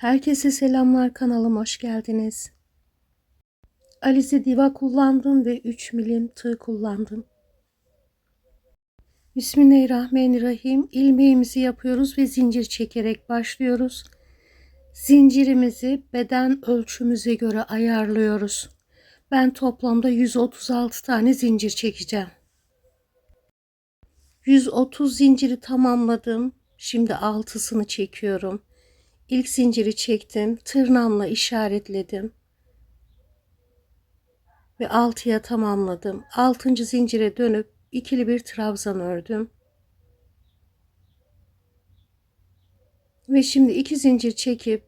Herkese selamlar, kanalıma hoş geldiniz. Alize Diva kullandım ve 3 milim tığ kullandım. Bismillahirrahmanirrahim. İlmeğimizi yapıyoruz ve zincir çekerek başlıyoruz. Zincirimizi beden ölçümüze göre ayarlıyoruz. Ben toplamda 136 tane zincir çekeceğim. 130 zinciri tamamladım. Şimdi 6'sını çekiyorum. İlk zinciri çektim. Tırnağımla işaretledim. Ve 6'ya tamamladım. 6. zincire dönüp ikili bir trabzan ördüm. Ve şimdi 2 zincir çekip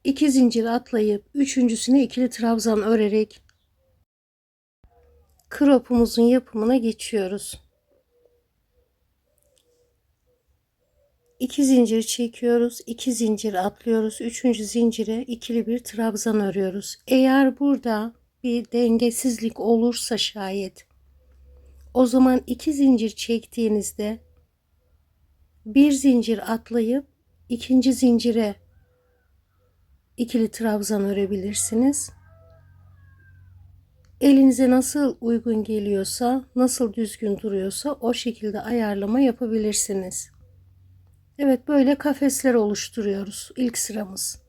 2 zincir atlayıp üçüncüsüne ikili trabzan örerek kropumuzun yapımına geçiyoruz. 2 zincir çekiyoruz, 2 zincir atlıyoruz, 3. zincire ikili bir trabzan örüyoruz. Eğer burada bir dengesizlik olursa şayet, o zaman 2 zincir çektiğinizde bir zincir atlayıp ikinci zincire ikili trabzan örebilirsiniz. Elinize nasıl uygun geliyorsa, nasıl düzgün duruyorsa o şekilde ayarlama yapabilirsiniz. Evet, böyle kafesler oluşturuyoruz ilk sıramız.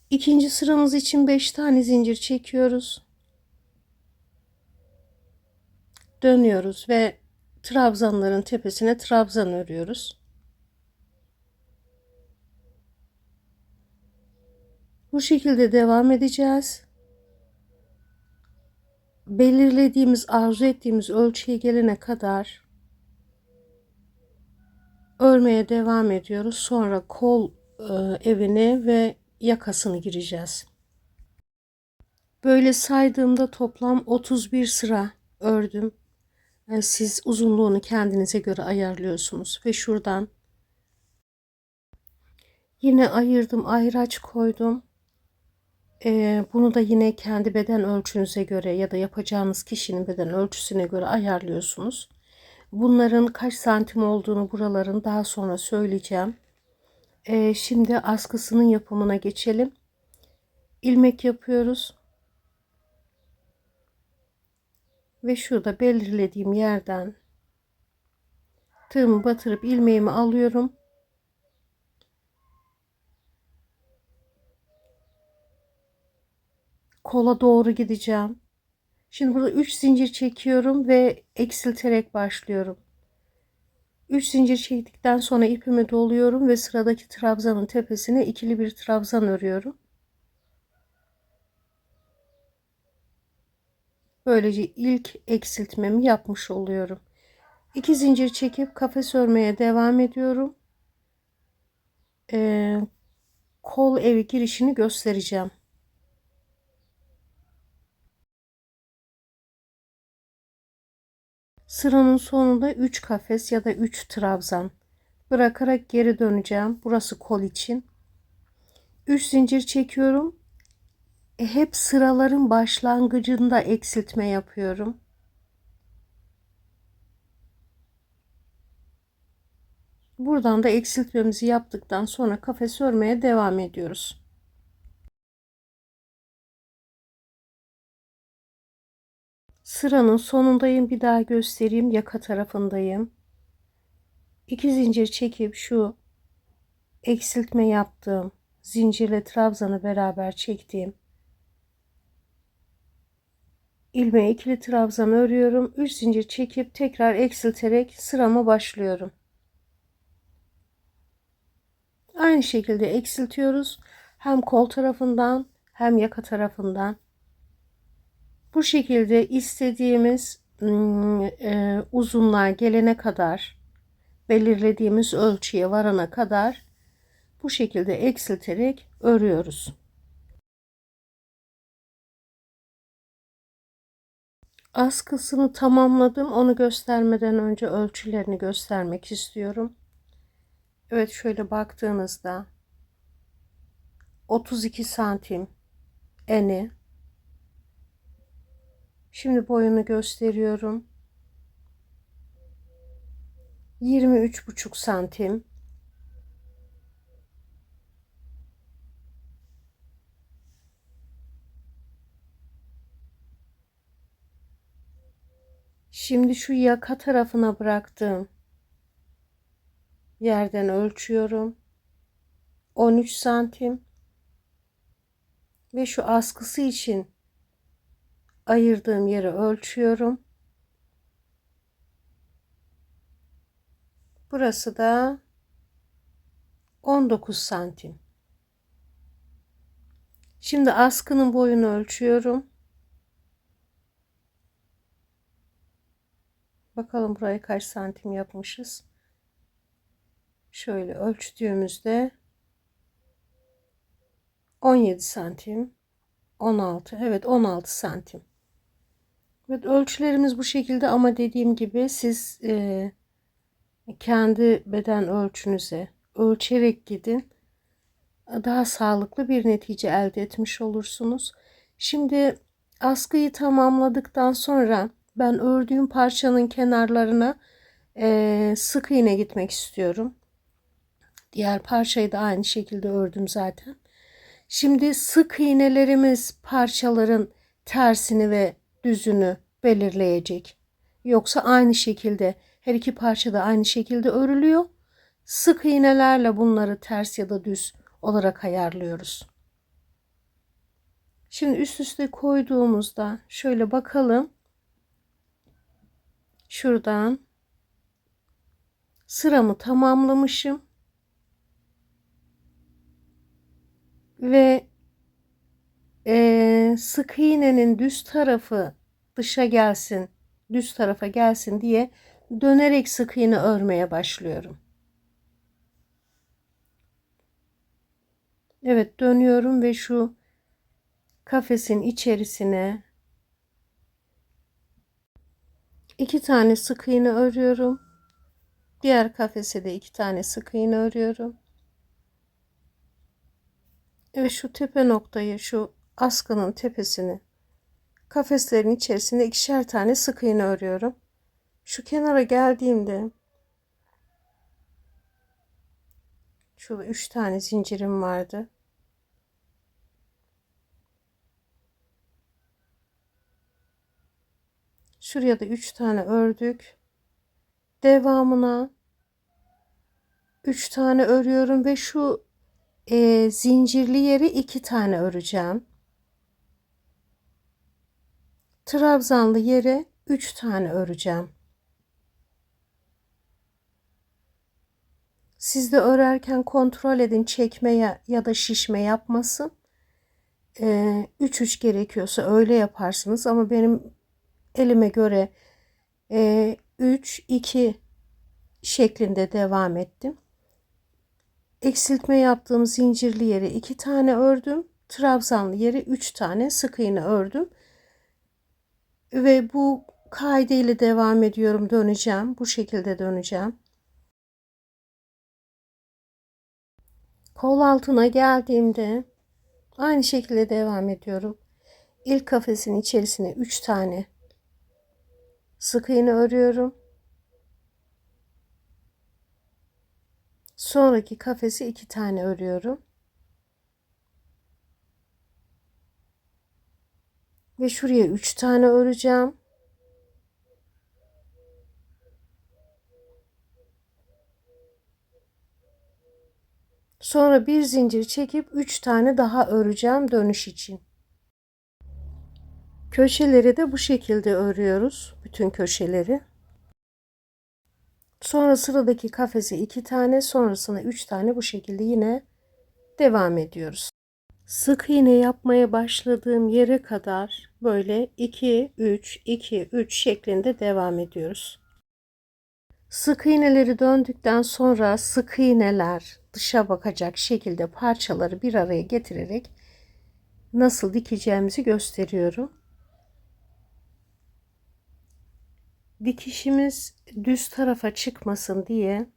İkinci sıramız için 5 tane zincir çekiyoruz. Dönüyoruz ve trabzanların tepesine trabzan örüyoruz. Bu şekilde devam edeceğiz. Belirlediğimiz, arzu ettiğimiz ölçüye gelene kadar örmeye devam ediyoruz. Sonra kol evini ve yakasını gireceğiz. Böyle saydığımda toplam 31 sıra ördüm. Siz uzunluğunu kendinize göre ayarlıyorsunuz ve şuradan yine ayırdım, ayraç koydum. Bunu da yine kendi beden ölçünüze göre ya da yapacağınız kişinin beden ölçüsüne göre ayarlıyorsunuz. Bunların kaç santim olduğunu buraların daha sonra söyleyeceğim. Şimdi askısının yapımına geçelim. İlmek yapıyoruz. Ve şurada belirlediğim yerden tığımı batırıp ilmeğimi alıyorum. Kola doğru gideceğim. Şimdi burada 3 zincir çekiyorum ve eksilterek başlıyorum. 3 zincir çektikten sonra ipimi doluyorum ve sıradaki trabzanın tepesine ikili bir trabzan örüyorum. Böylece ilk eksiltmemi yapmış oluyorum. 2 zincir çekip kafes örmeye devam ediyorum. Kol evi girişini göstereceğim. Sıranın sonunda 3 kafes ya da 3 trabzan bırakarak geri döneceğim. Burası kol için. 3 zincir çekiyorum. Hep sıraların başlangıcında eksiltme yapıyorum. Buradan da eksiltmemizi yaptıktan sonra kafes örmeye devam ediyoruz. Sıranın sonundayım. Bir daha göstereyim. Yaka tarafındayım. 2 zincir çekip şu eksiltme yaptığım zincirle trabzanı beraber çektiğim ilmeğe ikili trabzan örüyorum. 3 zincir çekip tekrar eksilterek sırama başlıyorum. Aynı şekilde eksiltiyoruz. Hem kol tarafından hem yaka tarafından. Bu şekilde istediğimiz uzunluğa gelene kadar, belirlediğimiz ölçüye varana kadar bu şekilde eksilterek örüyoruz. Askısını tamamladım. Onu göstermeden önce ölçülerini göstermek istiyorum. Evet, şöyle baktığınızda 32 santim eni. Şimdi boyunu gösteriyorum. 23,5 santim. Şimdi şu yaka tarafına bıraktığım yerden ölçüyorum. 13 santim. Ve şu askısı için ayırdığım yeri ölçüyorum. Burası da 19 santim. Şimdi askının boyunu ölçüyorum. Bakalım burayı kaç santim yapmışız. Şöyle ölçtüğümüzde 17 santim. 16. Evet, 16 santim. Evet, ölçülerimiz bu şekilde ama dediğim gibi siz kendi beden ölçünüze ölçerek gidin. Daha sağlıklı bir netice elde etmiş olursunuz. Şimdi askıyı tamamladıktan sonra ben ördüğüm parçanın kenarlarına sık iğne gitmek istiyorum. Diğer parçayı da aynı şekilde ördüm zaten. Şimdi sık iğnelerimiz parçaların tersini ve düzünü belirleyecek. Yoksa aynı şekilde her iki parça da aynı şekilde örülüyor. Sık iğnelerle bunları ters ya da düz olarak ayarlıyoruz. Şimdi üst üste koyduğumuzda şöyle bakalım. Şuradan sıramı tamamlamışım. Ve sık iğnenin düz tarafı dışa gelsin, düz tarafa gelsin diye dönerek sık iğne örmeye başlıyorum. Evet, dönüyorum ve şu kafesin içerisine 2 tane sık iğne örüyorum. Diğer kafese de 2 tane sık iğne örüyorum. Ve şu tepe noktayı, şu askının tepesini, kafeslerin içerisinde 2'şer tane sık iğne örüyorum. Şu kenara geldiğimde şurada 3 tane zincirim vardı. Şuraya da 3 tane ördük. Devamına 3 tane örüyorum ve şu zincirli yeri 2 tane öreceğim. Trabzanlı yere 3 tane öreceğim. Siz de örerken kontrol edin, çekmeye ya da şişme yapmasın. 3 gerekiyorsa öyle yaparsınız ama benim elime göre 3-2 şeklinde devam ettim. Eksiltme yaptığım zincirli yere 2 tane ördüm. Trabzanlı yere 3 tane sık iğne ördüm. Ve bu kaide ile devam ediyorum. Döneceğim. Bu şekilde döneceğim. Kol altına geldiğimde aynı şekilde devam ediyorum. İlk kafesin içerisine 3 tane sık iğne örüyorum. Sonraki kafesi 2 tane örüyorum. Ve şuraya 3 tane öreceğim. Sonra bir zincir çekip 3 tane daha öreceğim dönüş için. Köşeleri de bu şekilde örüyoruz. Bütün köşeleri. Sonra sıradaki kafese 2 tane, sonrasına 3 tane bu şekilde yine devam ediyoruz. Sık iğne yapmaya başladığım yere kadar böyle 2 3 2 3 şeklinde devam ediyoruz. Sık iğneleri döndükten sonra sık iğneler dışa bakacak şekilde parçaları bir araya getirerek nasıl dikeceğimizi gösteriyorum. Dikişimiz düz tarafa çıkmasın diye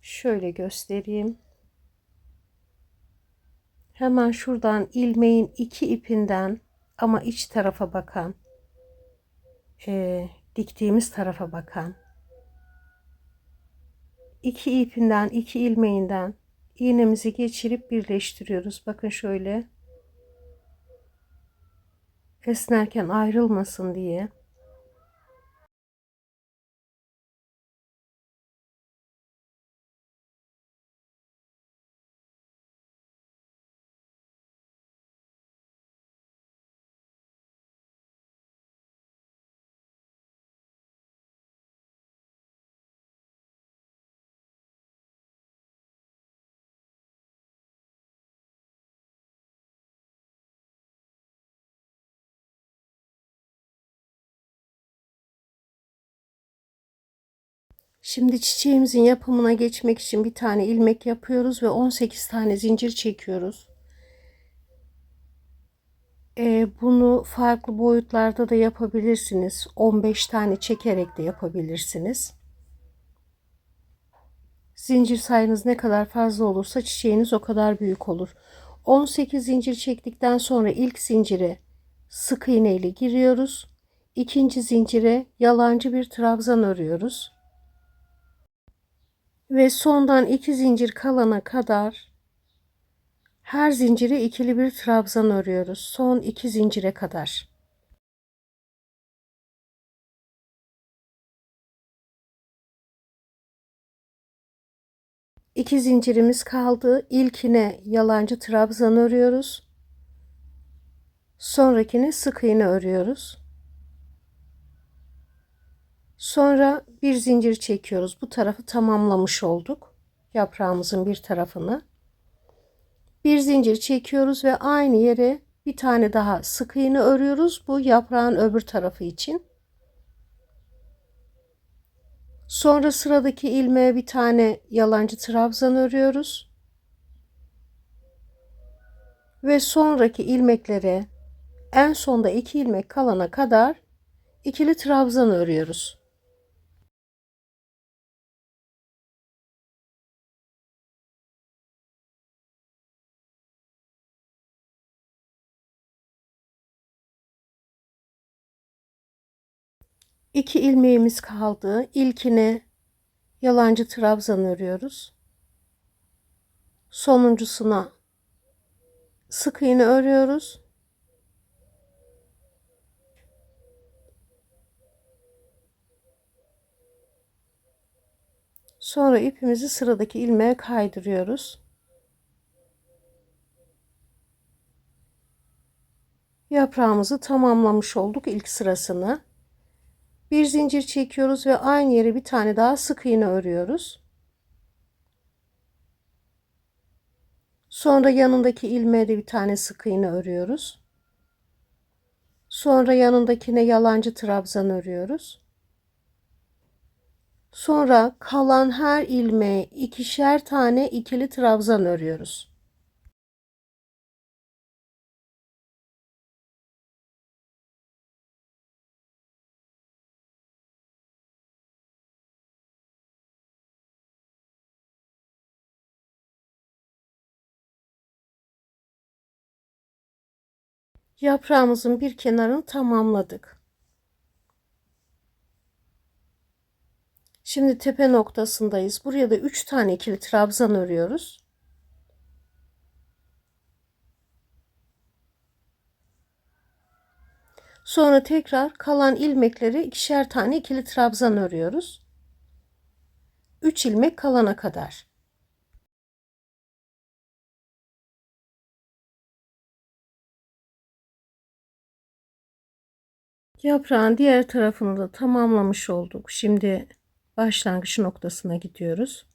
şöyle göstereyim. Hemen şuradan ilmeğin 2 ipinden ama iç tarafa bakan, diktiğimiz tarafa bakan İki ipinden, iki ilmeğinden iğnemizi geçirip birleştiriyoruz. Bakın şöyle, esnerken ayrılmasın diye. Şimdi çiçeğimizin yapımına geçmek için bir tane ilmek yapıyoruz ve 18 tane zincir çekiyoruz. Bunu farklı boyutlarda da yapabilirsiniz. 15 tane çekerek de yapabilirsiniz. Zincir sayınız ne kadar fazla olursa çiçeğiniz o kadar büyük olur. 18 zincir çektikten sonra ilk zincire sık iğne ile giriyoruz. İkinci zincire yalancı bir trabzan örüyoruz. Ve sondan 2 zincir kalana kadar her zincire ikili bir trabzan örüyoruz. Son 2 zincire kadar. İki zincirimiz kaldı. İlkine yalancı trabzan örüyoruz. Sonrakine sık iğne örüyoruz. Sonra bir zincir çekiyoruz. Bu tarafı tamamlamış olduk. Yaprağımızın bir tarafını. Bir zincir çekiyoruz ve aynı yere bir tane daha sık iğne örüyoruz. Bu yaprağın öbür tarafı için. Sonra sıradaki ilmeğe bir tane yalancı trabzan örüyoruz. Ve sonraki ilmeklere en sonda 2 ilmek kalana kadar ikili trabzan örüyoruz. İki ilmeğimiz kaldı. İlkine yalancı trabzan örüyoruz. Sonuncusuna sık iğne örüyoruz. Sonra ipimizi sıradaki ilmeğe kaydırıyoruz. Yaprağımızı tamamlamış olduk ilk sırasını. Bir zincir çekiyoruz ve aynı yere bir tane daha sık iğne örüyoruz. Sonra yanındaki ilmeğe de bir tane sık iğne örüyoruz. Sonra yanındakine yalancı trabzan örüyoruz. Sonra kalan her ilmeğe ikişer tane ikili trabzan örüyoruz. Yaprağımızın bir kenarını tamamladık. Şimdi tepe noktasındayız. Buraya da 3 tane ikili trabzan örüyoruz. Sonra tekrar kalan ilmekleri ikişer tane ikili trabzan örüyoruz. 3 ilmek kalana kadar. Yaprağın diğer tarafını da tamamlamış olduk. Şimdi başlangıç noktasına gidiyoruz.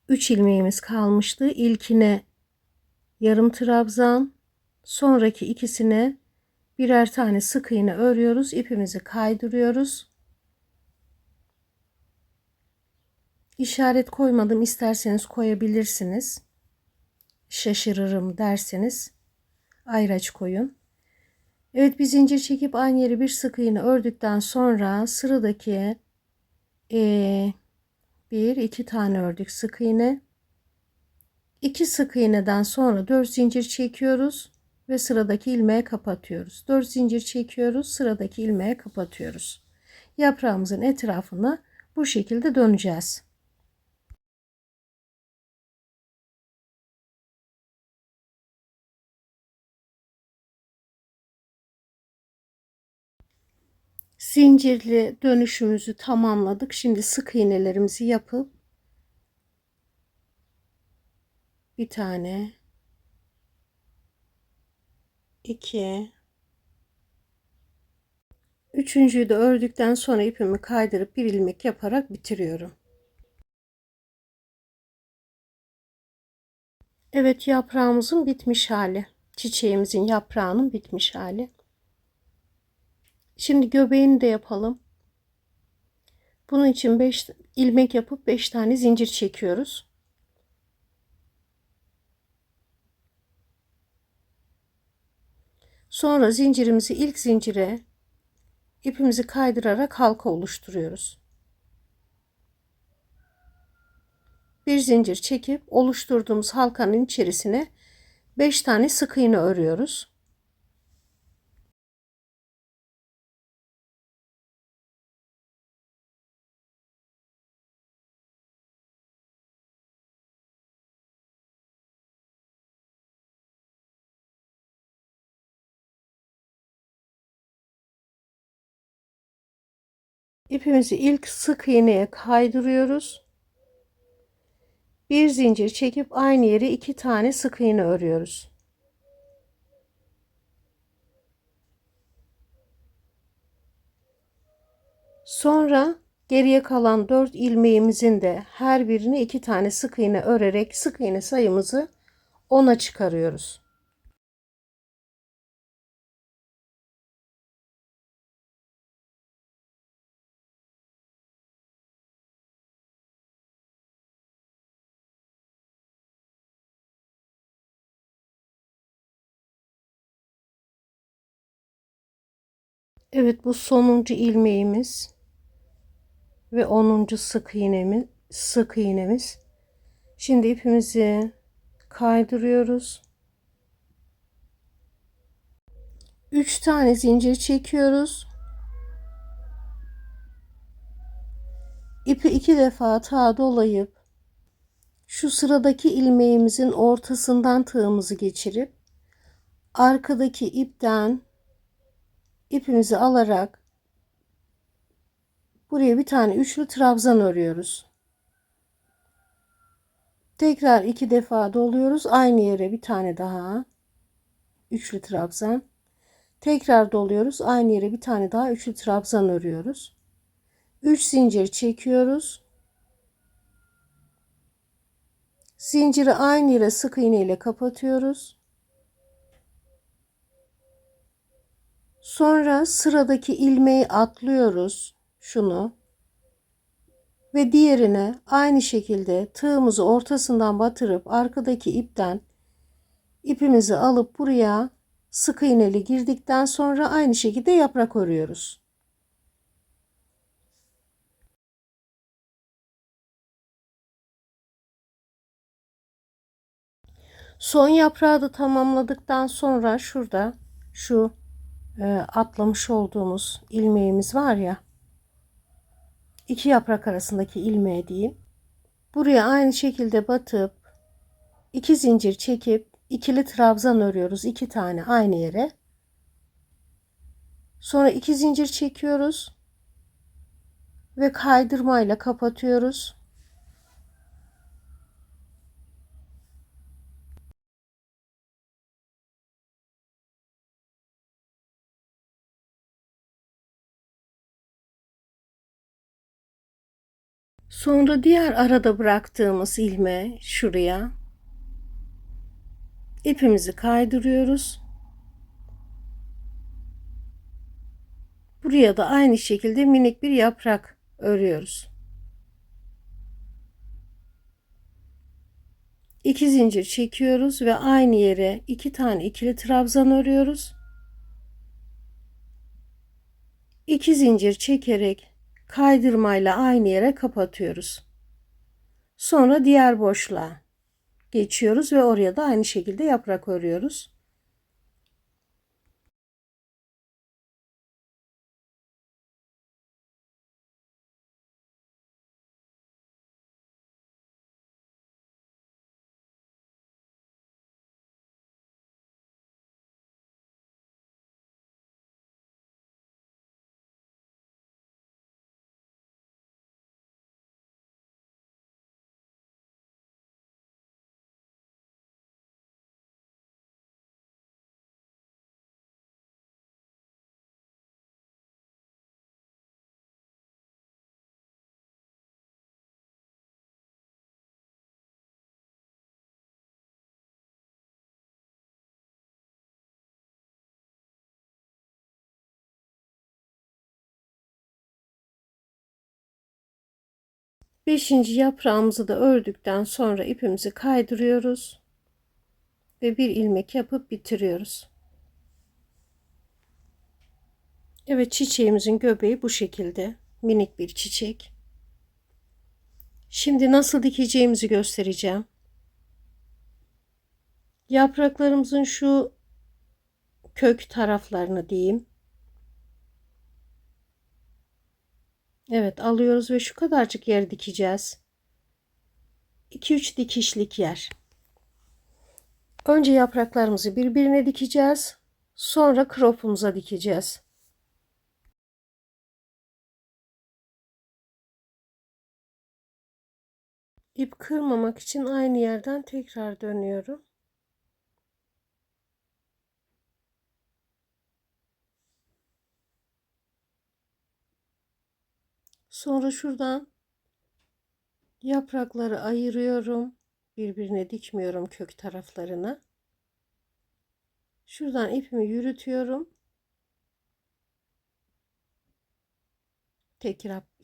3 ilmeğimiz kalmıştı. İlkine yarım trabzan, sonraki ikisine birer tane sık iğne örüyoruz. İpimizi kaydırıyoruz. İşaret koymadım, isterseniz koyabilirsiniz. Şaşırırım derseniz ayraç koyun. Evet, bir zincir çekip aynı yere bir sık iğne ördükten sonra sıradaki bir iki tane ördük sık iğne. 2 sık iğneden sonra 4 zincir çekiyoruz ve sıradaki ilmeğe kapatıyoruz. 4 zincir çekiyoruz, sıradaki ilmeğe kapatıyoruz. Yaprağımızın etrafını Bu şekilde döneceğiz. Zincirli dönüşümüzü tamamladık. Şimdi sık iğnelerimizi yapıp bir tane, iki, üçüncüyü de ördükten sonra ipimi kaydırıp bir ilmek yaparak bitiriyorum. Evet, yaprağımızın bitmiş hali. Çiçeğimizin yaprağının bitmiş hali. Şimdi göbeğini de yapalım. Bunun için 5 ilmek yapıp 5 tane zincir çekiyoruz. Sonra zincirimizi ilk zincire ipimizi kaydırarak halka oluşturuyoruz. Bir zincir çekip oluşturduğumuz halkanın içerisine 5 tane sık iğne örüyoruz. İpimizi ilk sık iğneye kaydırıyoruz. Bir zincir çekip aynı yere 2 tane sık iğne örüyoruz. Sonra geriye kalan 4 ilmeğimizin de her birine 2 tane sık iğne örerek sık iğne sayımızı 10'a çıkarıyoruz. Evet, bu sonuncu ilmeğimiz ve 10. sık iğnemiz. Şimdi ipimizi kaydırıyoruz. 3 tane zincir çekiyoruz. İpi 2 defa tığ dolayıp şu sıradaki ilmeğimizin ortasından tığımızı geçirip arkadaki ipten ipimizi alarak buraya bir tane üçlü trabzan örüyoruz. Tekrar 2 defa doluyoruz. Aynı yere bir tane daha üçlü trabzan. Tekrar doluyoruz. Aynı yere bir tane daha üçlü trabzan örüyoruz. 3 zincir çekiyoruz. Zinciri aynı yere sık iğne ile kapatıyoruz. Sonra sıradaki ilmeği atlıyoruz. Şunu. Ve diğerine aynı şekilde tığımızı ortasından batırıp arkadaki ipten ipimizi alıp buraya sık iğneli girdikten sonra aynı şekilde yaprak örüyoruz. Son yaprağı da tamamladıktan sonra şurada şu atlamış olduğumuz ilmeğimiz var ya, iki yaprak arasındaki ilmeği diyeyim. Buraya aynı şekilde batıp iki zincir çekip ikili trabzan örüyoruz, 2 tane aynı yere. Sonra 2 zincir çekiyoruz ve kaydırmayla kapatıyoruz. Sonra diğer arada bıraktığımız ilmeğe şuraya ipimizi kaydırıyoruz. Buraya da aynı şekilde minik bir yaprak örüyoruz. 2 zincir çekiyoruz ve aynı yere 2 tane ikili trabzan örüyoruz. 2 zincir çekerek kaydırmayla aynı yere kapatıyoruz. Sonra diğer boşluğa geçiyoruz ve oraya da aynı şekilde yaprak örüyoruz. Beşinci yaprağımızı da ördükten sonra ipimizi kaydırıyoruz ve bir ilmek yapıp bitiriyoruz. Evet, çiçeğimizin göbeği bu şekilde. Minik bir çiçek. Şimdi nasıl dikeceğimizi göstereceğim. Yapraklarımızın şu kök taraflarını diyeyim. Evet, alıyoruz ve şu kadarcık yer dikeceğiz. 2-3 dikişlik yer. Önce yapraklarımızı birbirine dikeceğiz. Sonra crop'umuza dikeceğiz. İp kırmamak için aynı yerden tekrar dönüyorum. Sonra şuradan yaprakları ayırıyorum. Birbirine dikmiyorum kök taraflarını. Şuradan ipimi yürütüyorum.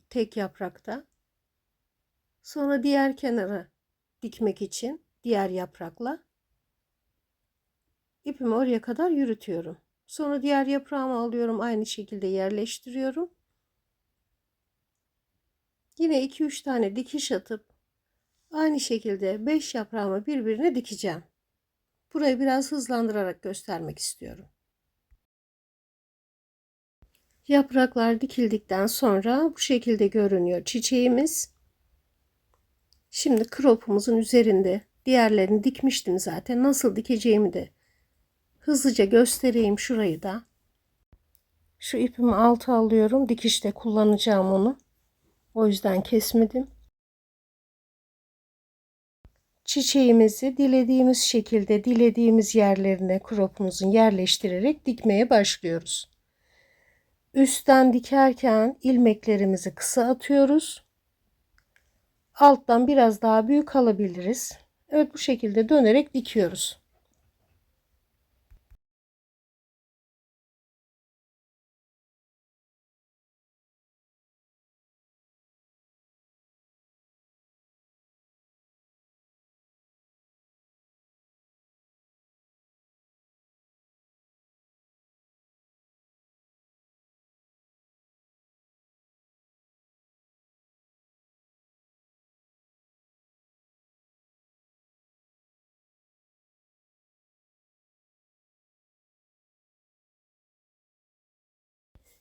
Tek yaprakta. Sonra diğer kenara dikmek için diğer yaprakla ipimi oraya kadar yürütüyorum. Sonra diğer yaprağımı alıyorum, aynı şekilde yerleştiriyorum. Yine 2-3 tane dikiş atıp aynı şekilde 5 yaprağımı birbirine dikeceğim. Burayı biraz hızlandırarak göstermek istiyorum. Yapraklar dikildikten sonra bu şekilde görünüyor çiçeğimiz. Şimdi crop'umuzun üzerinde diğerlerini dikmiştim zaten. Nasıl dikeceğimi de hızlıca göstereyim şurayı da. Şu ipimi alta alıyorum. Dikişte kullanacağım onu. O yüzden kesmedim. Çiçeğimizi dilediğimiz şekilde dilediğimiz yerlerine crop'umuzun yerleştirerek dikmeye başlıyoruz. Üstten dikerken ilmeklerimizi kısa atıyoruz. Alttan biraz daha büyük alabiliriz. Evet, bu şekilde dönerek dikiyoruz.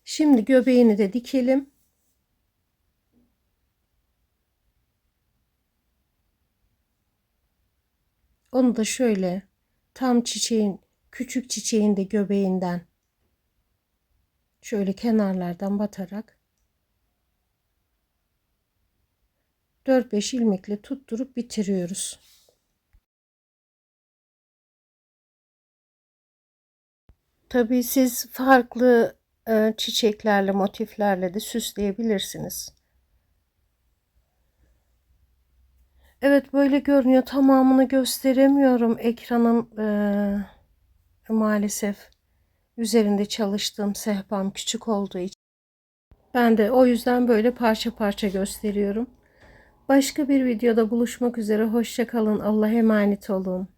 Şimdi göbeğini de dikelim. Onu da şöyle tam çiçeğin, küçük çiçeğin de göbeğinden şöyle kenarlardan batarak 4-5 ilmekle tutturup bitiriyoruz. Tabii siz farklı çiçeklerle, motiflerle de süsleyebilirsiniz. Evet, böyle görünüyor. Tamamını gösteremiyorum. Ekranım maalesef üzerinde çalıştığım sehpam küçük olduğu için. Ben de o yüzden böyle parça parça gösteriyorum. Başka bir videoda buluşmak üzere. Hoşça kalın. Allah'a emanet olun.